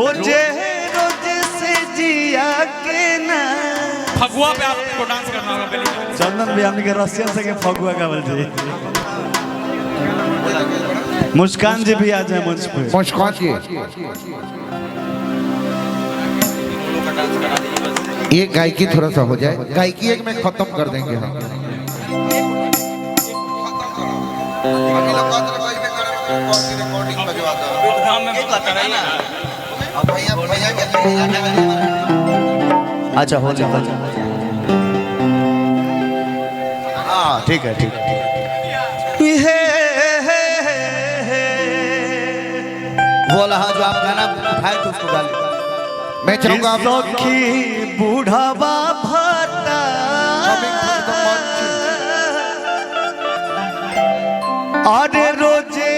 रोजे रोज से जिया के ना फगुआ पे आपको डांस करना होगा पहले। चंदन भी हमने के रसियन से के फगुआ का बोल जी। मुस्कान जी भी आ जाए मंच पे। मुस्कान जी ये गायकी थोड़ा सा हो जाए, गायकी एक में खत्म कर देंगे हम। अच्छा हो जाए हाँ ठीक है ठीक है। बोला हाँ जो आप गाना उठाए तो उसको डालिए। मैं चाहूंगा आप सखी बूढ़ावा भाता अरे रोजे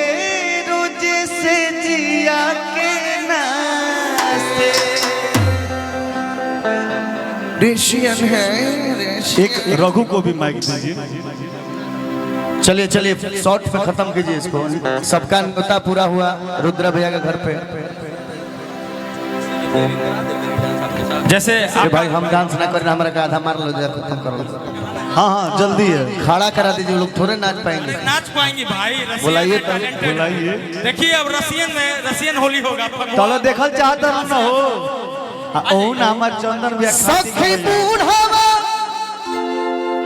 रोजे से जिया के ना से रेशियन है एक रघु को भी माइक दीजिए। चलिए चलिए शॉर्ट पे खत्म कीजिए इसको। सबका न्योता पूरा हुआ रुद्र भैया के घर पे। जैसे भाई हम डांस ना करना, हमारा का आधा मार लो, खत्म करो। हाँ हाँ जल्दी है खड़ा करा दीजिए, लोग थोड़े नाच पाएंगे। नाच पाएंगे भाई। रसियन बुलाइए में तो, talented है। बुलाइए। देखिए अब रसियन में रसियन होली होगा। चलो देखल चाहता ना हो ओ ना हमार चंदन भी सखी बूढ़ावा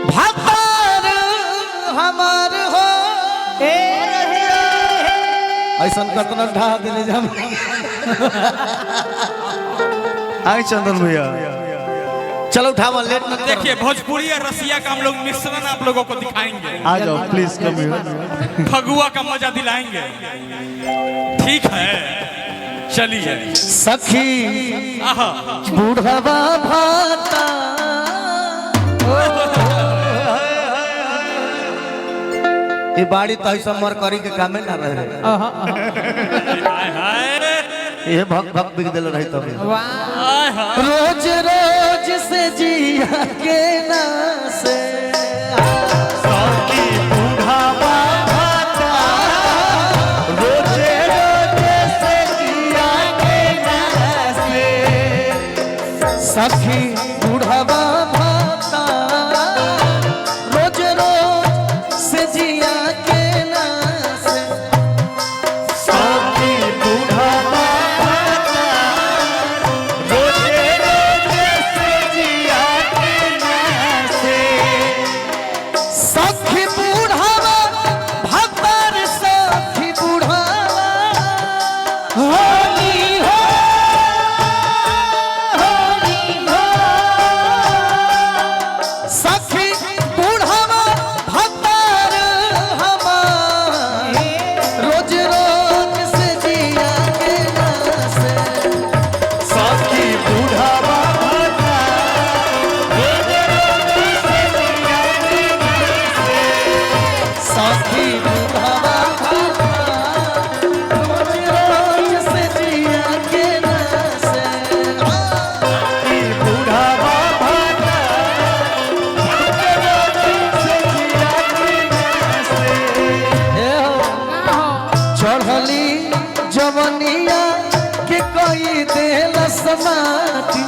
भगवान हमार हो ऐसा कतना ढा देले जब आई चंदन भैया चलो उठावा लेट मत देखिए। देखिए भोजपुरी और रसिया का हम लोग मिश्रण आप लोगों को दिखाएंगे। आ जाओ प्लीज कम हियर। फगुआ का मजा दिलाएंगे। ठीक है चलिए। सखी आहा बूढ़ावा भाता ये बाड़ी तो ऐसा मर करी के कामे ना रहे। हाय हाय ये भक भक बिक दिल रही तभी। हाय हाय। रोज रोज से जिया के ना से सखी बूढ़ावा भाता रोजे रोजे से जिया के ना से सखी बूढ़ावा भाता रोज रोज से जिया के ना से सखी बूढ़ावा भाता रोजे रोजे से जिया के ना से सखी बूढ़ावा भगवान सखी बूढ़ावा होली हो होली हो सखी बूढ़ावा भगवान हमार रोज रोज से जिया के ना से सखी बूढ़ावा भाता रोजे रोजे से जिया के ना से सखी बूढ़ावा भगवान रोज रोज से जिया के ना से सखी बूढ़ावा भाता रोजे रोजे से जिया के ना से चढ़ली जवनिया के कोई देल समाती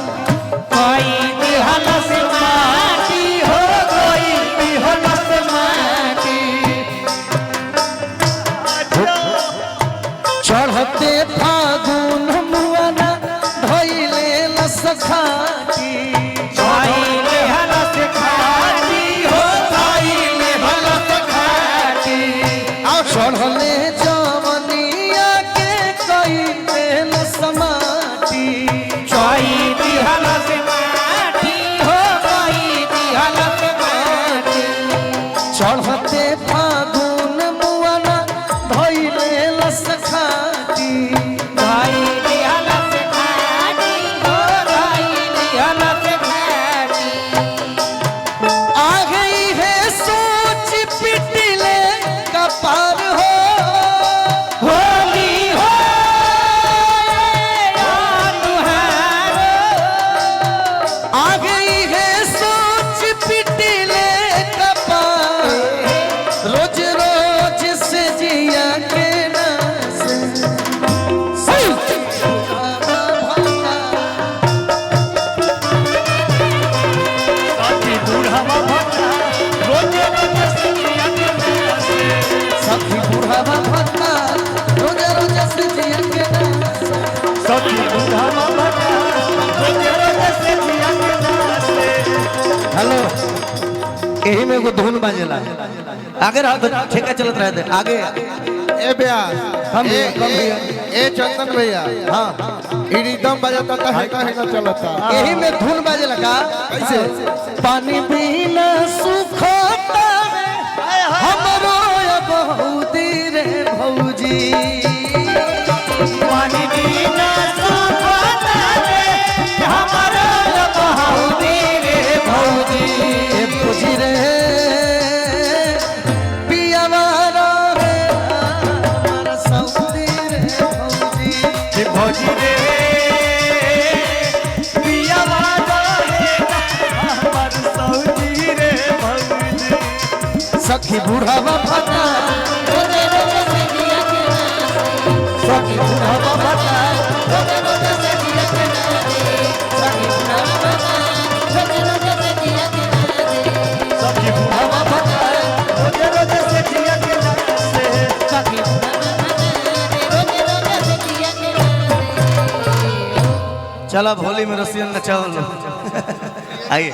कोई देहल समाती हो कोई देहल समाती चढ़ते फागुन मुआना धइले लसखाती धइले हलस खाती हो धइले हलस खाती चढ़ले जवनिया के कई देल समाती चई दिहल समाती हो कई दिहल समाती चढ़ते फागुन मुआना धइले लसखाती धइले हलस खाती हो धइले हलस खाती आ गई है सोच पिटले कपार हो होली हो अनुहार यही में एगो धुन बाजेला आगे रहा तो ठेका चलत रहे थे आगे ए भैया हम ए कम भैया ए चंदन भैया हाँ ई रिदम बजाता था हेगा हेगा चलता यही में धुन बाजेला का कैसे पानी बिना सुखता हमरो बहुती रे भौजी पानी बिना सुखता हमरो बहुती रे भौजी भौजी रे पियावारा रे हमारा सौदी रे भौजी भौजी रे पियावारा रे हमारा सौदी रे भौजी सखी बुढ़ावा फटा सखी बुढ़ावा फटा सखी बुढ़ावा फटा रोजे रोजे से जिया के से सखी चला भोली में रसियन नचाओ आइए